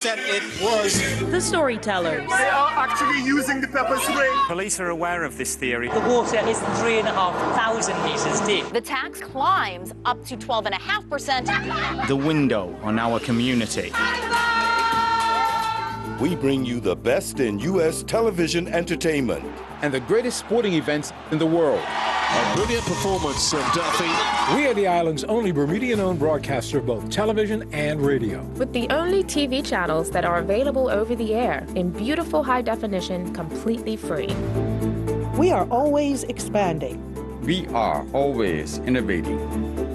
Said it was the storytellers. They are actually using the pepper spray. Police are aware of this theory. The water is 3,500 meters deep. The tax climbs up to 12.5%. the window on our community. We bring you the best in U.S. television entertainment and the greatest sporting events in the world. A brilliant performance of Duffy. We are the island's only Bermudian-owned broadcaster of both television and radio. With the only TV channels that are available over the air in beautiful high definition, completely free. We are always expanding. We are always innovating.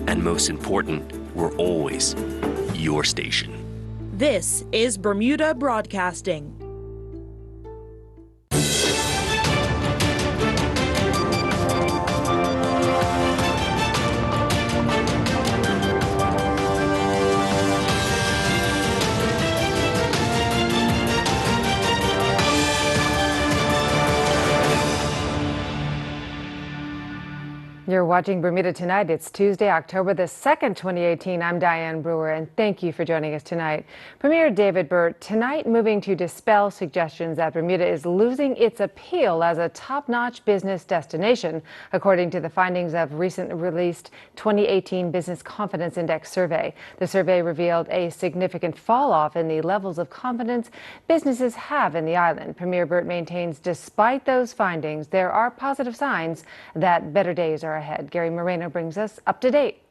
And most important, we're always your station. This is Bermuda Broadcasting. You're watching Bermuda Tonight. It's Tuesday, October the 2nd, 2018. I'm Diane Brewer, and thank you for joining us tonight. Premier David Burt tonight moving to dispel suggestions that Bermuda is losing its appeal as a top-notch business destination, according to the findings of recent released 2018 Business Confidence Index survey. The survey revealed a significant fall-off in the levels of confidence businesses have in the island. Premier Burt maintains despite those findings, there are positive signs that better days are ahead. Gary Moreno brings us up to date.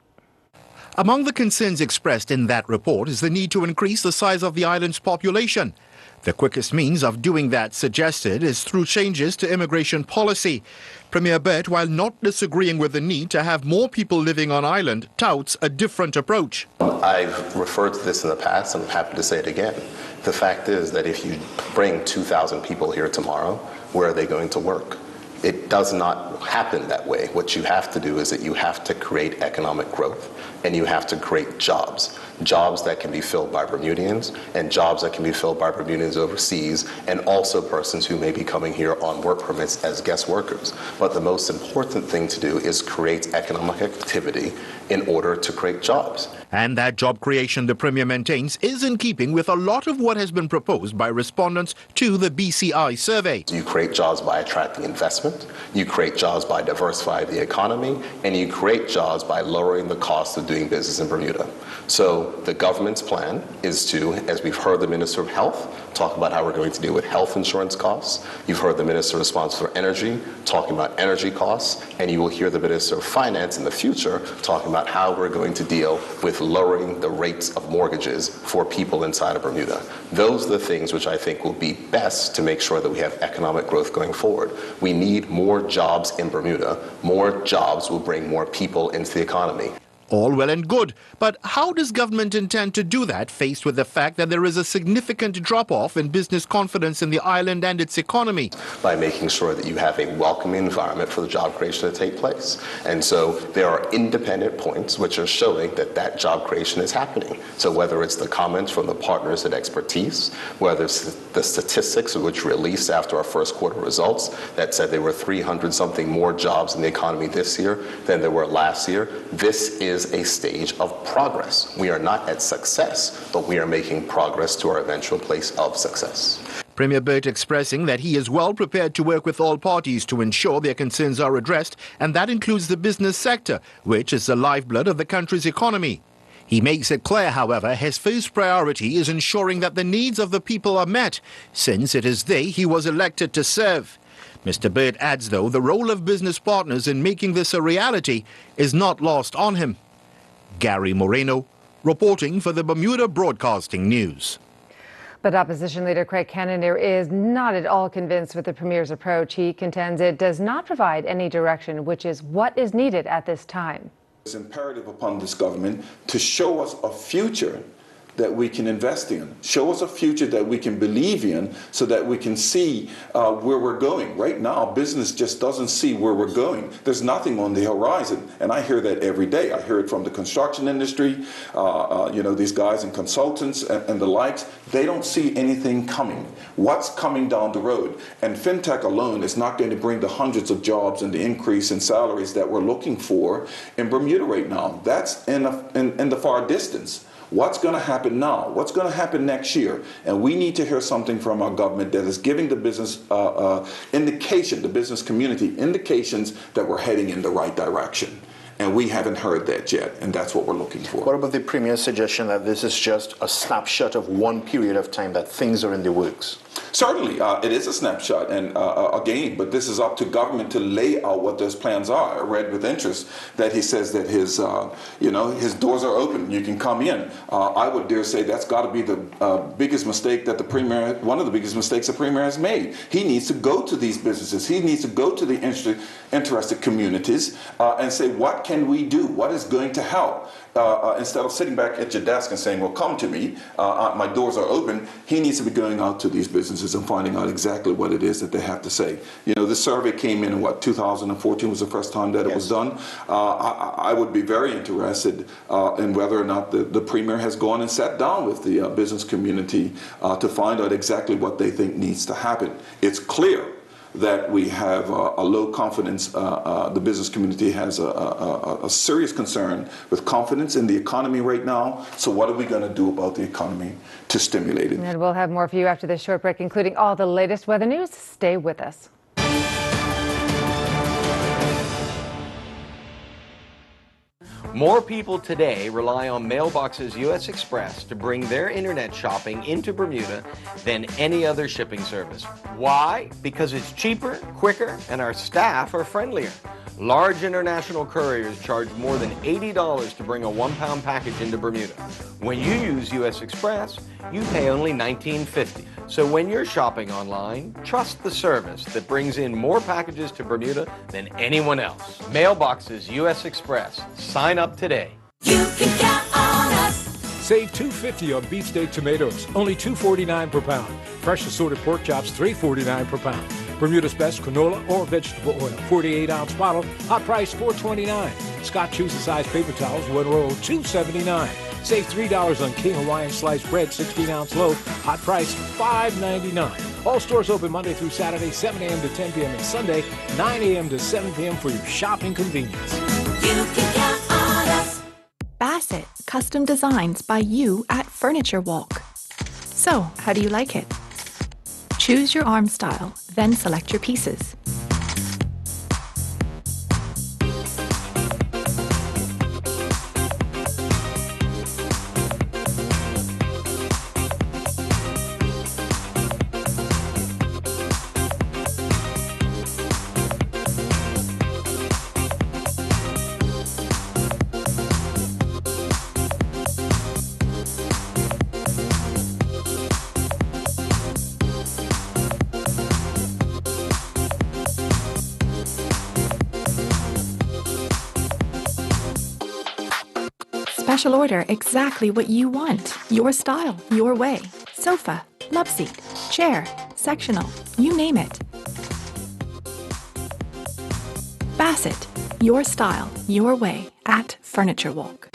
Among the concerns expressed in that report is the need to increase the size of the island's population. The quickest means of doing that, suggested, is through changes to immigration policy. Premier Burt, while not disagreeing with the need to have more people living on island, touts a different approach. I've referred to this in the past, and I'm happy to say it again. The fact is that if you bring 2,000 people here tomorrow, where are they going to work? It does not happen that way. What you have to do is that you have to create economic growth, and you have to create jobs. Jobs that can be filled by Bermudians, and jobs that can be filled by Bermudians overseas, and also persons who may be coming here on work permits as guest workers. But the most important thing to do is create economic activity in order to create jobs. And that job creation, the Premier maintains, is in keeping with a lot of what has been proposed by respondents to the BCI survey. You create jobs by attracting investment, you create jobs by diversifying the economy, and you create jobs by lowering the cost of doing business in Bermuda. So the government's plan is to, as we've heard the Minister of Health talk about how we're going to deal with health insurance costs. You've heard the Minister responsible for energy talking about energy costs, and you will hear the Minister of Finance in the future talking about how we're going to deal with lowering the rates of mortgages for people inside of Bermuda. Those are the things which I think will be best to make sure that we have economic growth going forward. We need more jobs in Bermuda. More jobs will bring more people into the economy. All well and good, but how does government intend to do that faced with the fact that there is a significant drop-off in business confidence in the island and its economy? By making sure that you have a welcoming environment for the job creation to take place. And so there are independent points which are showing that that job creation is happening. So whether it's the comments from the partners at Expertise, whether it's the statistics which released after our first quarter results that said there were 300-something more jobs in the economy this year than there were last year, this is a stage of progress. We are not at success, but we are making progress to our eventual place of success. Premier Burt expressing that he is well prepared to work with all parties to ensure their concerns are addressed, and that includes the business sector, which is the lifeblood of the country's economy. He makes it clear, however, his first priority is ensuring that the needs of the people are met, since it is they he was elected to serve. Mr. Burt adds, though, the role of business partners in making this a reality is not lost on him. Gary Moreno, reporting for the Bermuda Broadcasting News. But opposition leader Craig Cannonier is not at all convinced with the Premier's approach. He contends it does not provide any direction, which is what is needed at this time. It's imperative upon this government to show us a future that we can invest in. Show us a future that we can believe in so that we can see where we're going. Right now, business just doesn't see where we're going. There's nothing on the horizon, and I hear that every day. I hear it from the construction industry, these guys and consultants and the likes. They don't see anything coming. What's coming down the road? And fintech alone is not going to bring the hundreds of jobs and the increase in salaries that we're looking for in Bermuda right now. That's in the far distance. What's going to happen now? What's going to happen next year? And we need to hear something from our government that is giving the business indication, the business community indications that we're heading in the right direction. And we haven't heard that yet, and that's what we're looking for. What about the Premier's suggestion that this is just a snapshot of one period of time, that things are in the works? Certainly, it is a snapshot and a game, but this is up to government to lay out what those plans are. I read with interest that he says that his doors are open. You can come in. I would dare say that's got to be the biggest mistake that the Premier, one of the biggest mistakes the Premier has made. He needs to go to these businesses. He needs to go to the interested communities and say, what can we do? What is going to help? Instead of sitting back at your desk and saying, well, come to me, my doors are open, he needs to be going out to these businesses and finding out exactly what it is that they have to say. You know, this survey came in 2014 was the first time that it was done. I would be very interested in whether or not the Premier has gone and sat down with the business community to find out exactly what they think needs to happen. It's clear that we have a low confidence, the business community has a serious concern with confidence in the economy right now. So what are we going to do about the economy to stimulate it? And we'll have more for you after this short break, including all the latest weather news. Stay with us. More people today rely on Mailboxes U.S. Express to bring their internet shopping into Bermuda than any other shipping service. Why? Because it's cheaper, quicker, and our staff are friendlier. Large international couriers charge more than $80 to bring a 1-pound package into Bermuda. When you use U.S. Express, you pay only $19.50. So when you're shopping online, trust the service that brings in more packages to Bermuda than anyone else. Mailboxes U.S. Express. Sign up today. You can count on us. Save $2.50 on beefsteak tomatoes, only $2.49 per pound. Fresh assorted pork chops, $3.49 per pound. Bermuda's best canola or vegetable oil, 48-ounce bottle, hot price $4.29. Scott choose a size paper towels, one roll, $2.79. Save $3 on King Hawaiian sliced bread, 16-ounce loaf, hot price $5.99. All stores open Monday through Saturday, 7 a.m. to 10 p.m. and Sunday, 9 a.m. to 7 p.m. for your shopping convenience. You can count on us. Bassett, custom designs by you at Furniture Walk. So, how do you like it? Choose your arm style, then select your pieces. Special order exactly what you want. Your style, your way. Sofa, love seat, chair, sectional, you name it. Bassett, your style, your way at Furniture Walk.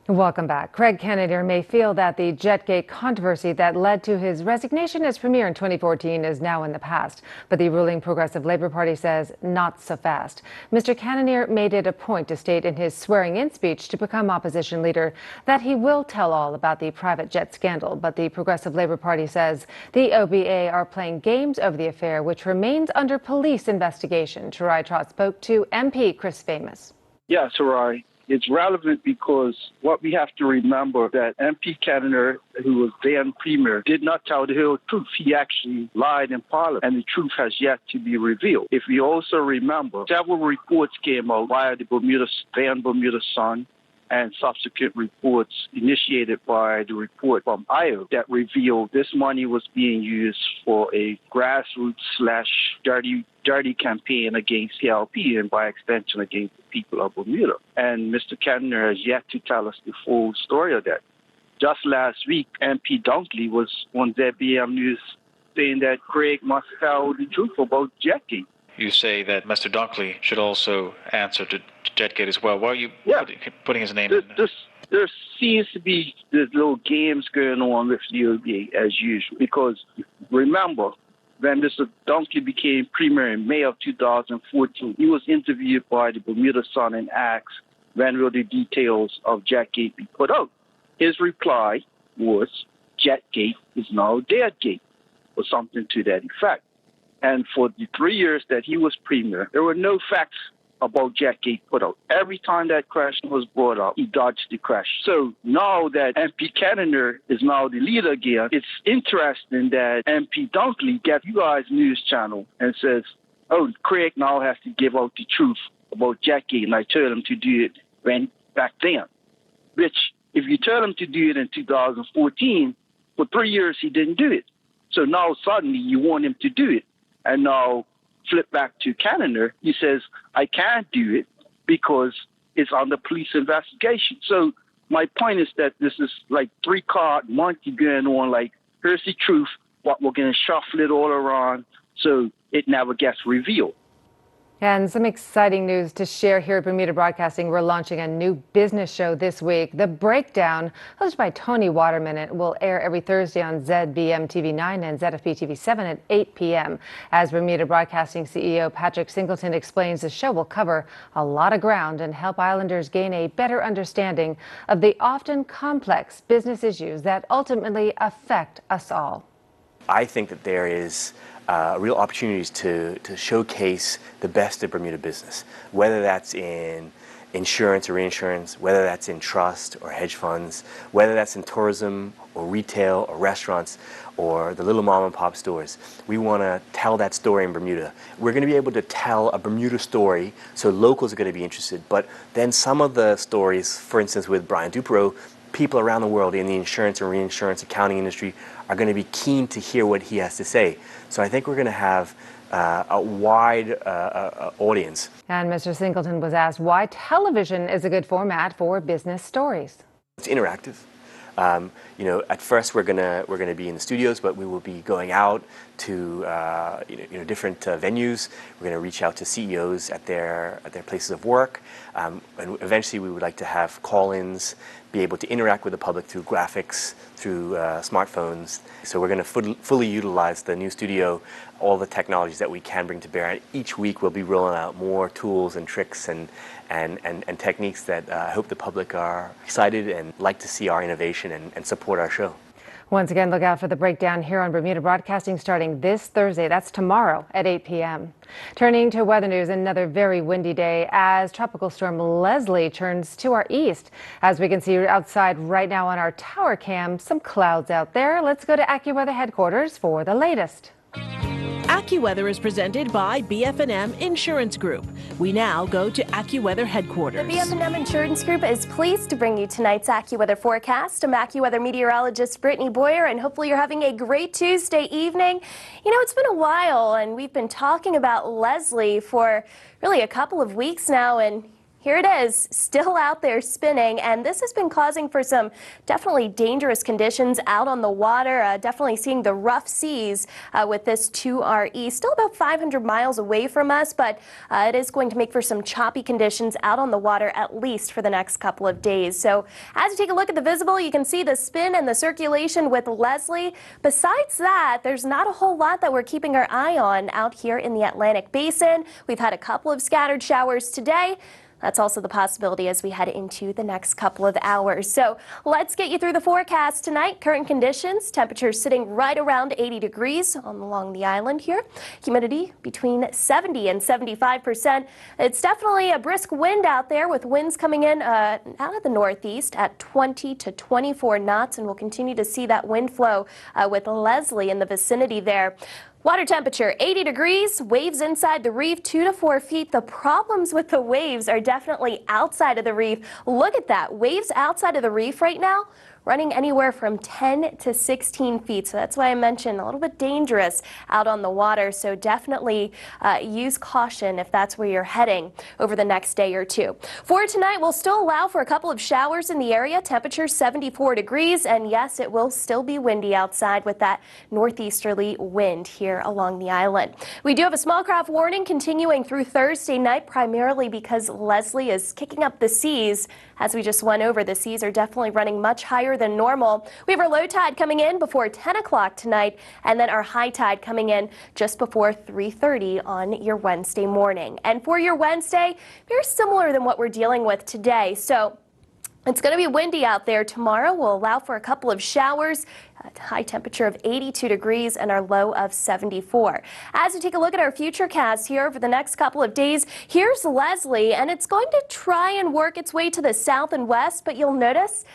Welcome back. Craig Canadier may feel that the Jetgate controversy that led to his resignation as Premier in 2014 is now in the past, but the ruling Progressive Labour Party says not so fast. Mr. Canadier made it a point to state in his swearing-in speech to become opposition leader that he will tell all about the private jet scandal, but the Progressive Labour Party says the OBA are playing games over the affair, which remains under police investigation. Tarai Trott spoke to MP Chris Famous. Yeah, Tarai. It's relevant because what we have to remember that MP Canadier, who was then Premier, did not tell the whole truth. He actually lied in Parliament, and the truth has yet to be revealed. If we also remember, several reports came out via the then Bermuda Sun, and subsequent reports initiated by the report from IO that revealed this money was being used for a grassroots/dirty campaign against CLP and by extension against the people of Bermuda. And Mr. Canadier has yet to tell us the full story of that. Just last week, MP Dunkley was on ZBM News saying that Craig must tell the truth about Jetgate. You say that Mr. Dunkley should also answer to Jetgate as well. Why are you putting his name in there? There seems to be these little games going on with the OBA as usual. Because remember, when Mr. Dunkley became premier in May of 2014, he was interviewed by the Bermuda Sun and asked when will the details of Jetgate be put out. His reply was, Jetgate is now Deadgate, or something to that effect. And for the 3 years that he was premier, there were no facts about Jetgate put out. Every time that question was brought up, he dodged the question. So now that MP Kenner is now the leader again, it's interesting that MP Dunkley gets you guys' news channel and says, oh, Craig now has to give out the truth about Jetgate, and I told him to do it back then. Which, if you tell him to do it in 2014, for 3 years he didn't do it. So now suddenly you want him to do it. And now flip back to Canada, he says, I can't do it because it's under police investigation. So my point is that this is like three-card monkey going on, like, here's the truth, but we're going to shuffle it all around so it never gets revealed. And some exciting news to share here at Bermuda Broadcasting. We're launching a new business show this week. The Breakdown, hosted by Tony Waterman, it will air every Thursday on ZBM TV 9 and ZFB TV 7 at 8 p.m. As Bermuda Broadcasting CEO Patrick Singleton explains, the show will cover a lot of ground and help islanders gain a better understanding of the often complex business issues that ultimately affect us all. I think that there is real opportunities to showcase the best of Bermuda business, whether that's in insurance or reinsurance, whether that's in trust or hedge funds, whether that's in tourism or retail or restaurants or the little mom and pop stores. We want to tell that story in Bermuda. We're going to be able to tell a Bermuda story, so locals are going to be interested, but then some of the stories, for instance with Brian Dupereau, people around the world in the insurance and reinsurance accounting industry are going to be keen to hear what he has to say. So I think we're going to have a wide audience. And Mr. Singleton was asked why television is a good format for business stories. It's interactive. You know, at first we're gonna be in the studios, but we will be going out to different venues. We're gonna reach out to CEOs at their places of work, and eventually we would like to have call-ins, be able to interact with the public through graphics, through smartphones. So we're gonna fully utilize the new studio, all the technologies that we can bring to bear. And each week we'll be rolling out more tools and tricks and techniques that I hope the public are excited and like to see our innovation and support our show. Once again, look out for the Breakdown here on Bermuda Broadcasting starting this Thursday. That's tomorrow at 8 p.m. Turning to weather news, another very windy day as Tropical Storm Leslie turns to our east. As we can see outside right now on our tower cam, some clouds out there. Let's go to AccuWeather headquarters for the latest. AccuWeather is presented by BF&M Insurance Group. We now go to AccuWeather headquarters. The BF&M Insurance Group is pleased to bring you tonight's AccuWeather forecast. I'm AccuWeather meteorologist Brittany Boyer, and hopefully you're having a great Tuesday evening. You know, it's been a while, and we've been talking about Leslie for really a couple of weeks now, and here it is, still out there spinning, and this has been causing for some definitely dangerous conditions out on the water. Definitely seeing the rough seas with this to our east. Still about 500 miles away from us, but it is going to make for some choppy conditions out on the water, at least for the next couple of days. So as you take a look at the visible, you can see the spin and the circulation with Leslie. Besides that, there's not a whole lot that we're keeping our eye on out here in the Atlantic Basin. We've had a couple of scattered showers today. That's also the possibility as we head into the next couple of hours. So let's get you through the forecast tonight. Current conditions, temperatures sitting right around 80 degrees along the island here. Humidity between 70 and 75%. It's definitely a brisk wind out there with winds coming in out of the northeast at 20 to 24 knots. And we'll continue to see that wind flow with Leslie in the vicinity there. Water temperature 80 degrees, waves inside the reef 2 to 4 feet. The problems with the waves are definitely outside of the reef. Look at that, waves outside of the reef right now running anywhere from 10 to 16 feet. So that's why I mentioned a little bit dangerous out on the water. So definitely use caution if that's where you're heading over the next day or two. For tonight, we'll still allow for a couple of showers in the area. Temperature 74 degrees. And yes, it will still be windy outside with that northeasterly wind here along the island. We do have a small craft warning continuing through Thursday night, primarily because Leslie is kicking up the seas. As we just went over, the seas are definitely running much higher higher than normal. We have our low tide coming in before 10 o'clock tonight, and then our high tide coming in just before 3:30 on your Wednesday morning. And for your Wednesday, very similar than what we're dealing with today. So it's going to be windy out there tomorrow. We'll allow for a couple of showers, a high temperature of 82 degrees and our low of 74. As we take a look at our futurecast here over the next couple of days, here's Leslie, and it's going to try and work its way to the south and west, but you'll notice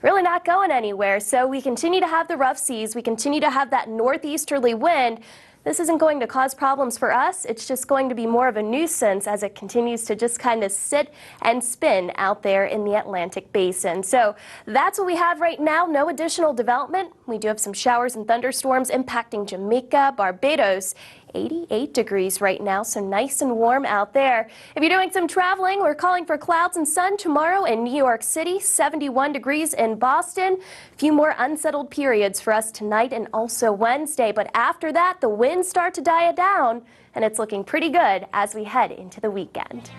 really not going anywhere. So we continue to have the rough seas. We continue to have that northeasterly wind. This isn't going to cause problems for us. It's just going to be more of a nuisance as it continues to just kind of sit and spin out there in the Atlantic basin. So that's what we have right now. No additional development. We do have some showers and thunderstorms impacting Jamaica, Barbados. 88 degrees right now, so nice and warm out there. If you're doing some traveling, we're calling for clouds and sun tomorrow in New York City, 71 degrees in Boston. A few more unsettled periods for us tonight and also Wednesday, but after that, the winds start to die down, and it's looking pretty good as we head into the weekend.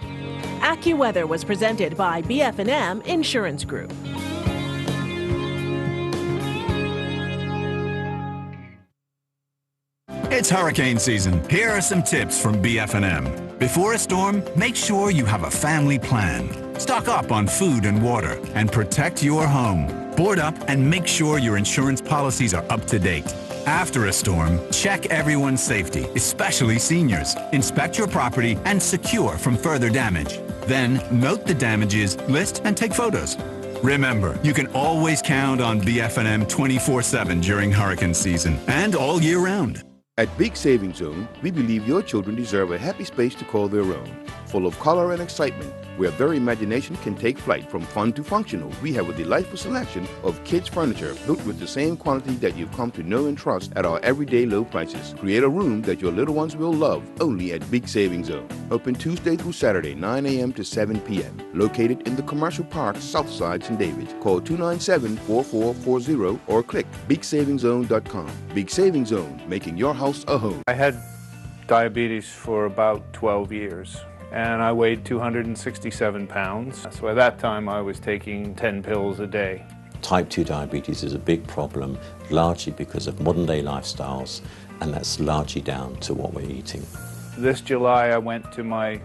AccuWeather was presented by BF&M Insurance Group. It's hurricane season. Here are some tips from BF&M. Before a storm, make sure you have a family plan. Stock up on food and water and protect your home. Board up and make sure your insurance policies are up to date. After a storm, check everyone's safety, especially seniors. Inspect your property and secure from further damage. Then note the damages, list, and take photos. Remember, you can always count on BF&M 24/7 during hurricane season and all year round. At Big Savings Zone, we believe your children deserve a happy space to call their own, full of color and excitement, where their imagination can take flight from fun to functional. We have a delightful selection of kids' furniture built with the same quality that you've come to know and trust at our everyday low prices. Create a room that your little ones will love only at Big Savings Zone. Open Tuesday through Saturday, 9 a.m. to 7 p.m. Located in the Commercial Park, Southside, St. David's. Call 297-4440 or click BigSavingZone.com. Big Savings Zone, making your house a home. I had diabetes for about 12 years. And I weighed 267 pounds. So at that time I was taking 10 pills a day. Type 2 diabetes is a big problem, largely because of modern day lifestyles, and that's largely down to what we're eating. This July I went to my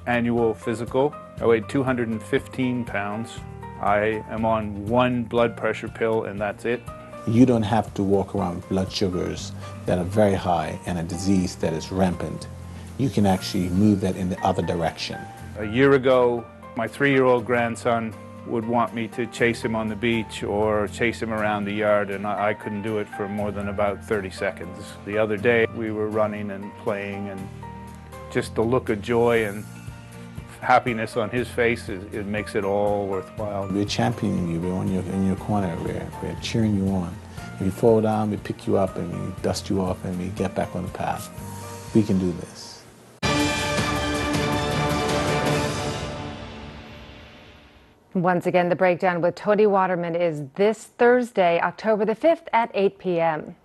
annual physical. I weighed 215 pounds. I am on one blood pressure pill and that's it. You don't have to walk around with blood sugars that are very high and a disease that is rampant. You can actually move that in the other direction. A year ago, my 3-year-old grandson would want me to chase him on the beach or chase him around the yard, and I couldn't do it for more than about 30 seconds. The other day, we were running and playing, and just the look of joy and happiness on his face, it makes it all worthwhile. We're championing you. We're in your corner. We're cheering you on. If you fall down, we pick you up and we dust you off and we get back on the path. We can do this. Once again, the breakdown with Tony Waterman is this Thursday, October the 5th at 8 p.m.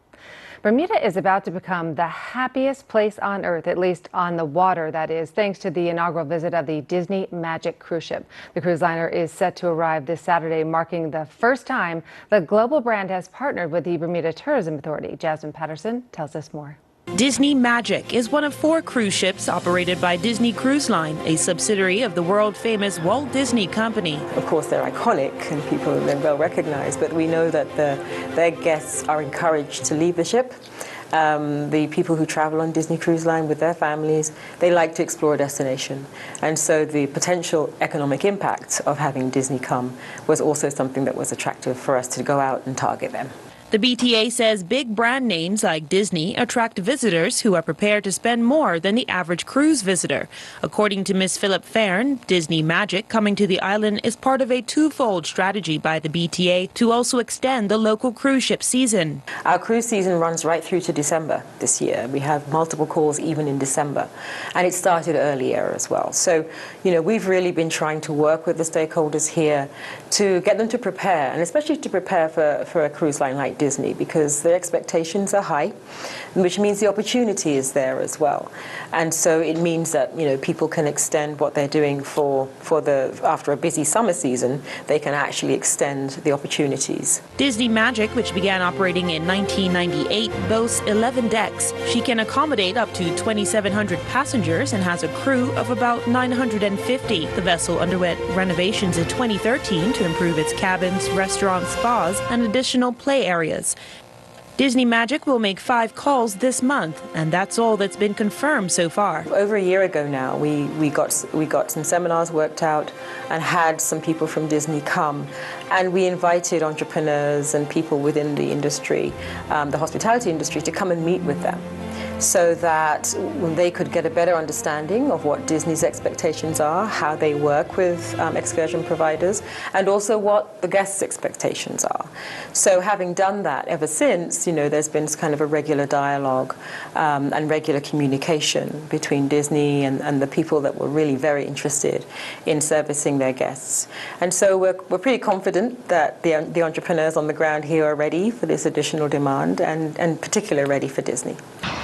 Bermuda is about to become the happiest place on earth, at least on the water, that is, thanks to the inaugural visit of the Disney Magic cruise ship. The cruise liner is set to arrive this Saturday, marking the first time the global brand has partnered with the Bermuda Tourism Authority. Jasmine Patterson tells us more. Disney Magic is one of 4 cruise ships operated by Disney Cruise Line, a subsidiary of the world-famous Walt Disney Company. Of course, they're iconic and people are well recognized, but we know that their guests are encouraged to leave the ship. The people who travel on Disney Cruise Line with their families, they like to explore a destination. And so the potential economic impact of having Disney come was also something that was attractive for us to go out and target them. The BTA says big brand names like Disney attract visitors who are prepared to spend more than the average cruise visitor. According to Ms. Philip Farron, Disney Magic coming to the island is part of a twofold strategy by the BTA to also extend the local cruise ship season. Our cruise season runs right through to December this year. We have multiple calls even in December, and it started earlier as well. So, we've really been trying to work with the stakeholders here to get them to prepare, and especially to prepare for a cruise line like like Disney because their expectations are high, which means the opportunity is there as well. And so it means that, people can extend what they're doing after a busy summer season, they can actually extend the opportunities. Disney Magic, which began operating in 1998, boasts 11 decks. She can accommodate up to 2,700 passengers and has a crew of about 950. The vessel underwent renovations in 2013 to improve its cabins, restaurants, spas, and additional play areas. Disney Magic will make 5 calls this month, and that's all that's been confirmed so far. Over a year ago now, we got some seminars worked out and had some people from Disney come, and we invited entrepreneurs and people within the industry, the hospitality industry, to come and meet with them, so that they could get a better understanding of what Disney's expectations are, how they work with excursion providers, and also what the guests' expectations are. So having done that ever since, there's been kind of a regular dialogue and regular communication between Disney and the people that were really very interested in servicing their guests. And so we're pretty confident that the entrepreneurs on the ground here are ready for this additional demand, and particularly ready for Disney.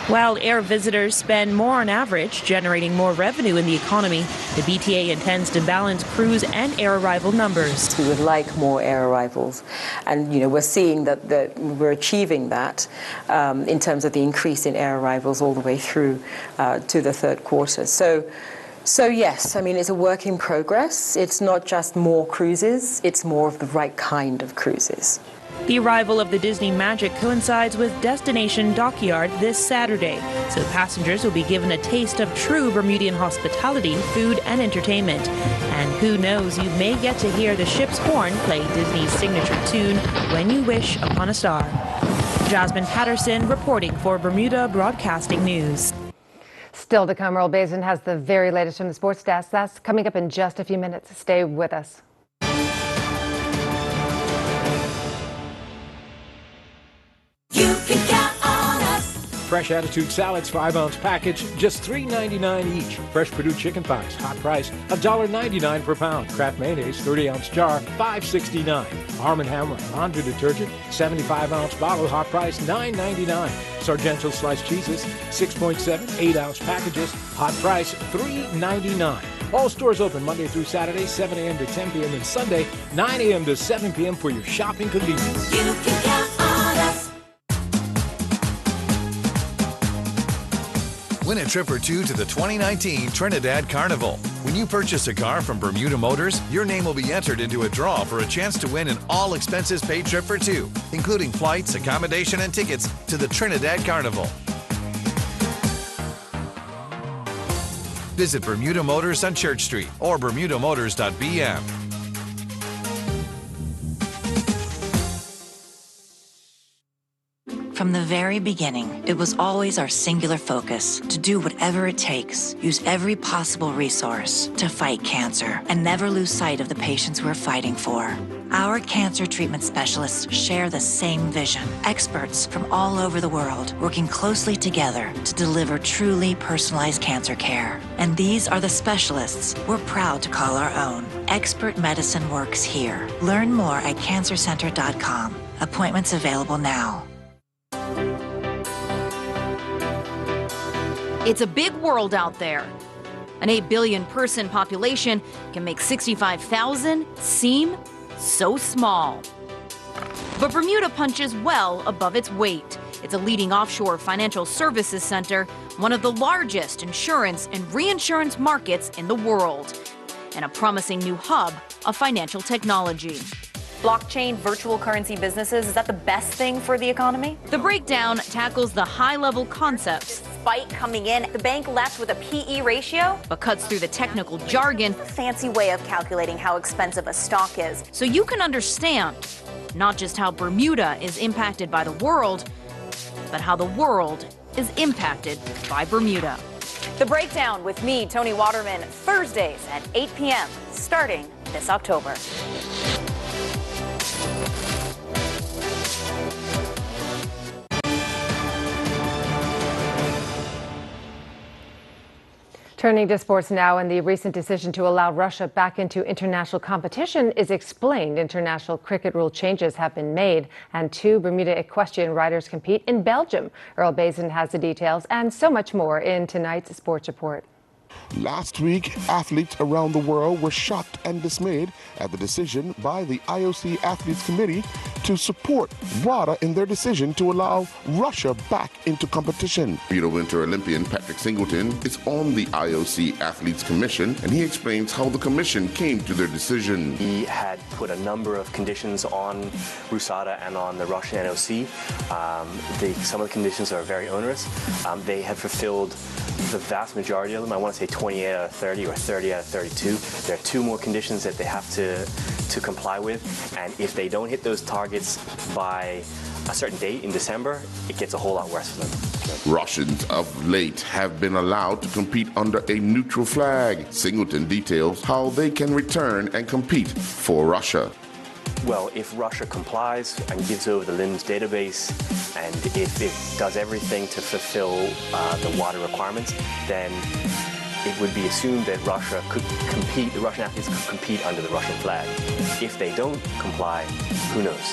While air visitors spend more on average, generating more revenue in the economy, the BTA intends to balance cruise and air arrival numbers. We would like more air arrivals, and we're seeing that we're achieving that in terms of the increase in air arrivals all the way through to the third quarter. So yes, it's a work in progress. It's not just more cruises, it's more of the right kind of cruises. The arrival of the Disney Magic coincides with Destination Dockyard this Saturday, so passengers will be given a taste of true Bermudian hospitality, food, and entertainment. And who knows, you may get to hear the ship's horn play Disney's signature tune, When You Wish Upon a Star. Jasmine Patterson reporting for Bermuda Broadcasting News. Still to come, Earl Basin has the very latest from the sports desk. That's coming up in just a few minutes. Stay with us. You can count on us. Fresh Attitude Salads, 5-ounce package, just $3.99 each. Fresh Purdue chicken thighs, hot price, $1.99 per pound. Kraft mayonnaise, 30-ounce jar, $5.69. Arm & Hammer laundry detergent, 75-ounce bottle, hot price, $9.99. Sargento sliced cheeses, 6.7, 8-ounce packages, hot price, $3.99. All stores open Monday through Saturday, 7 a.m. to 10 p.m. and Sunday, 9 a.m. to 7 p.m. for your shopping convenience. You can count on us. Win a trip or two to the 2019 Trinidad Carnival. When you purchase a car from Bermuda Motors, your name will be entered into a draw for a chance to win an all-expenses-paid trip for two, including flights, accommodation, and tickets to the Trinidad Carnival. Visit Bermuda Motors on Church Street or bermudamotors.bm. From the very beginning, it was always our singular focus to do whatever it takes, use every possible resource to fight cancer, and never lose sight of the patients we're fighting for. Our cancer treatment specialists share the same vision. Experts from all over the world working closely together to deliver truly personalized cancer care. And these are the specialists we're proud to call our own. Expert medicine works here. Learn more at cancercenter.com. Appointments available now. It's a big world out there. An 8 billion person population can make 65,000 seem so small. But Bermuda punches well above its weight. It's a leading offshore financial services center, one of the largest insurance and reinsurance markets in the world, and a promising new hub of financial technology. Blockchain virtual currency businesses, is that the best thing for the economy? The breakdown tackles the high-level concepts. Spike coming in, the bank left with a PE ratio, but cuts through the technical jargon. Fancy way of calculating how expensive a stock is. So you can understand not just how Bermuda is impacted by the world, but how the world is impacted by Bermuda. The breakdown with me, Tony Waterman, Thursdays at 8 p.m. starting this October. Turning to sports now, and the recent decision to allow Russia back into international competition is explained. International cricket rule changes have been made, and 2 Bermuda equestrian riders compete in Belgium. Earl Bazin has the details and so much more in tonight's sports report. Last week, athletes around the world were shocked and dismayed at the decision by the IOC Athletes Committee to support WADA in their decision to allow Russia back into competition. Winter Olympian Patrick Singleton is on the IOC Athletes Commission, and he explains how the commission came to their decision. He had put a number of conditions on RUSADA and on the Russian NOC. Some of the conditions are very onerous. They have fulfilled the vast majority of them. I want to say 28 out of 30 or 30 out of 32. There are 2 more conditions that they have to comply with, and if they don't hit those targets by a certain date in December, it gets a whole lot worse for them. Russians of late have been allowed to compete under a neutral flag. Singleton details how they can return and compete for Russia. Well, if Russia complies and gives over the LIMS database, and if it does everything to fulfill the WADA requirements, then it would be assumed that Russia could compete, the Russian athletes could compete under the Russian flag. If they don't comply, who knows?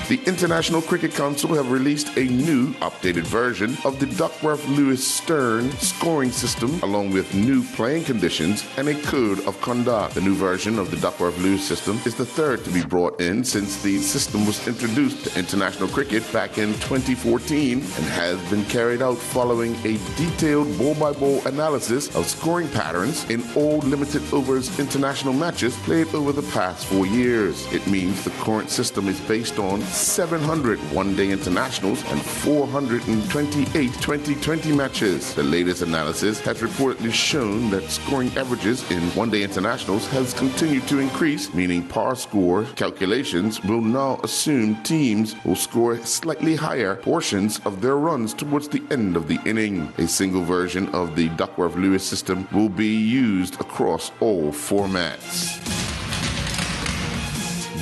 The International Cricket Council have released a new, updated version of the Duckworth-Lewis-Stern scoring system, along with new playing conditions and a code of conduct. The new version of the Duckworth-Lewis system is the 3rd to be brought in since the system was introduced to international cricket back in 2014 and has been carried out following a detailed ball-by-ball analysis of scoring patterns in all limited overs international matches played over the past 4 years. It means the current system is based on 700 one-day internationals and 428 2020 matches. The latest analysis has reportedly shown that scoring averages in one-day internationals has continued to increase, meaning par score calculations will now assume teams will score slightly higher portions of their runs towards the end of the inning. A single version of the Duckworth-Lewis system will be used across all formats.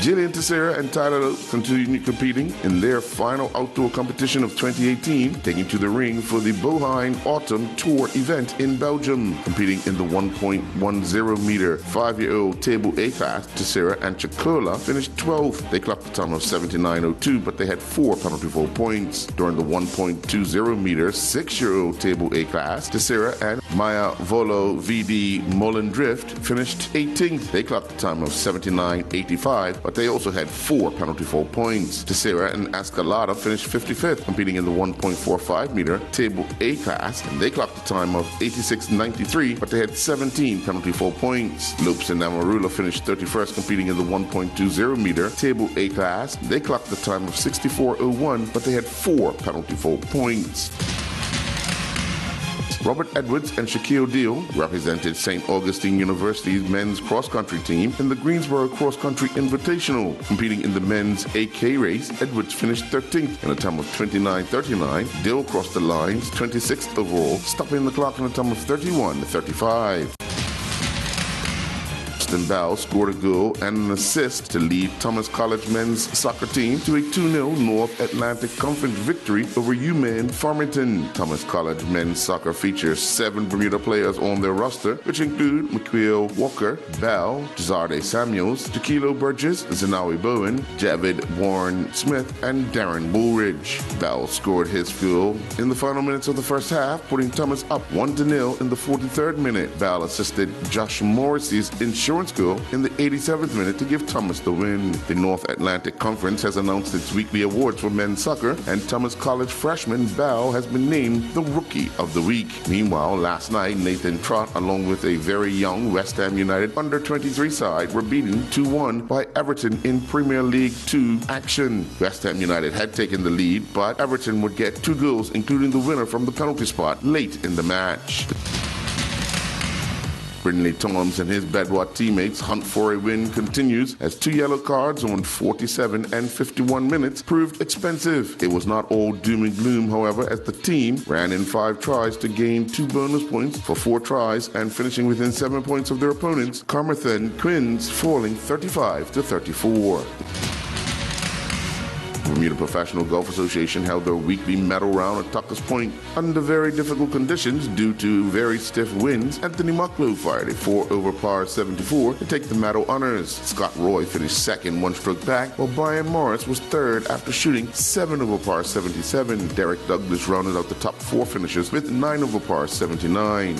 Jillian Teixeira and Tyler Lowe continue competing in their final outdoor competition of 2018, taking to the ring for the Bohine Autumn Tour event in Belgium. Competing in the 1.10 meter 5-year-old table A class, Teixeira and Chakola finished 12th. They clocked a time of 79.02, but they had 4 penalty fault points. During the 1.20 meter 6-year-old table A class, Teixeira and Maya Volo VD Mollendrift finished 18th. They clocked a time of 79.85, but they also had 4 penalty fault points. Teixeira and Escalada finished 55th, competing in the 1.45 meter table A class, and they clocked a time of 86.93, but they had 17 penalty fault points. Lopes and Amarula finished 31st, competing in the 1.20 meter table A class. They clocked a time of 64.01, but they had 4 penalty fault points. Robert Edwards and Shaquille O'Neal represented St. Augustine University's men's cross-country team in the Greensboro Cross Country Invitational. Competing in the men's AK race, Edwards finished 13th in a time of 29.39. Dill crossed the lines 26th overall, stopping the clock in a time of 31.35. Bell scored a goal and an assist to lead Thomas College men's soccer team to a 2-0 North Atlantic Conference victory over UMaine Farmington. Thomas College men's soccer features 7 Bermuda players on their roster, which include McQueel Walker, Bell, Jazarde Samuels, Jaquilo Burgess, Zenawi Bowen, Javid Warren Smith, and Darren Bullridge. Bell scored his goal in the final minutes of the first half, putting Thomas up 1-0 in the 43rd minute. Bell assisted Josh Morrissey's insurance goal in the 87th minute to give Thomas the win. The North Atlantic Conference has announced its weekly awards for men's soccer, and Thomas College freshman Bell has been named the Rookie of the Week. Meanwhile, last night, Nathan Trott, along with a very young West Ham United under-23 side, were beaten 2-1 by Everton in Premier League 2 action. West Ham United had taken the lead, but Everton would get 2 goals, including the winner from the penalty spot late in the match. Brindley Toms and his Bedwar teammates' hunt for a win continues as 2 yellow cards on 47 and 51 minutes proved expensive. It was not all doom and gloom, however, as the team ran in 5 tries to gain 2 bonus points for 4 tries and finishing within 7 points of their opponents, Carmarthen Quins falling 35-34. Bermuda Professional Golf Association held their weekly medal round at Tucker's Point under very difficult conditions due to very stiff winds. Anthony Mucklow fired a 4-over par 74 to take the medal honors. Scott Roy finished second, one stroke back, while Brian Morris was third after shooting 7-over par 77. Derek Douglas rounded out the top 4 finishers with 9-over par 79.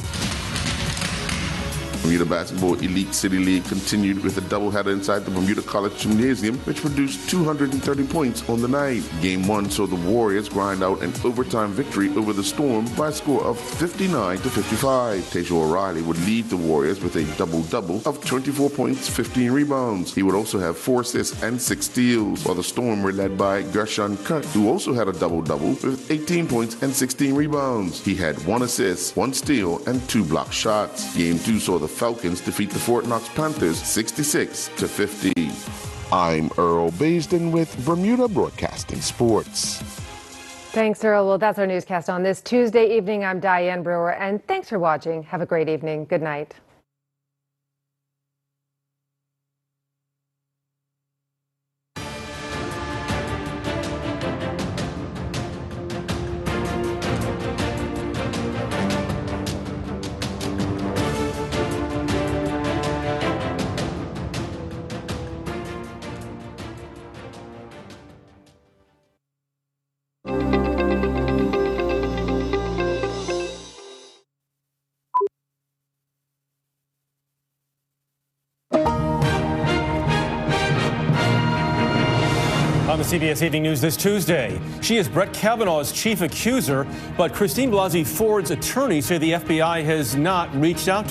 Bermuda Basketball Elite City League continued with a doubleheader inside the Bermuda College Gymnasium, which produced 230 points on the night. Game 1 saw the Warriors grind out an overtime victory over the Storm by a score of 59-55. Tasia O'Reilly would lead the Warriors with a double-double of 24 points, 15 rebounds. He would also have 4 assists and 6 steals, while the Storm were led by Gershon Kurt, who also had a double-double with 18 points and 16 rebounds. He had 1 assist, 1 steal, and 2 block shots. Game 2 saw the Falcons defeat the Fort Knox Panthers 66-50. I'm Earl Basden with Bermuda Broadcasting Sports. Thanks, Earl. Well, that's our newscast on this Tuesday evening. I'm Diane Brewer, and thanks for watching. Have a great evening. Good night. On the CBS Evening News this Tuesday, she is Brett Kavanaugh's chief accuser, but Christine Blasey Ford's attorneys say the FBI has not reached out to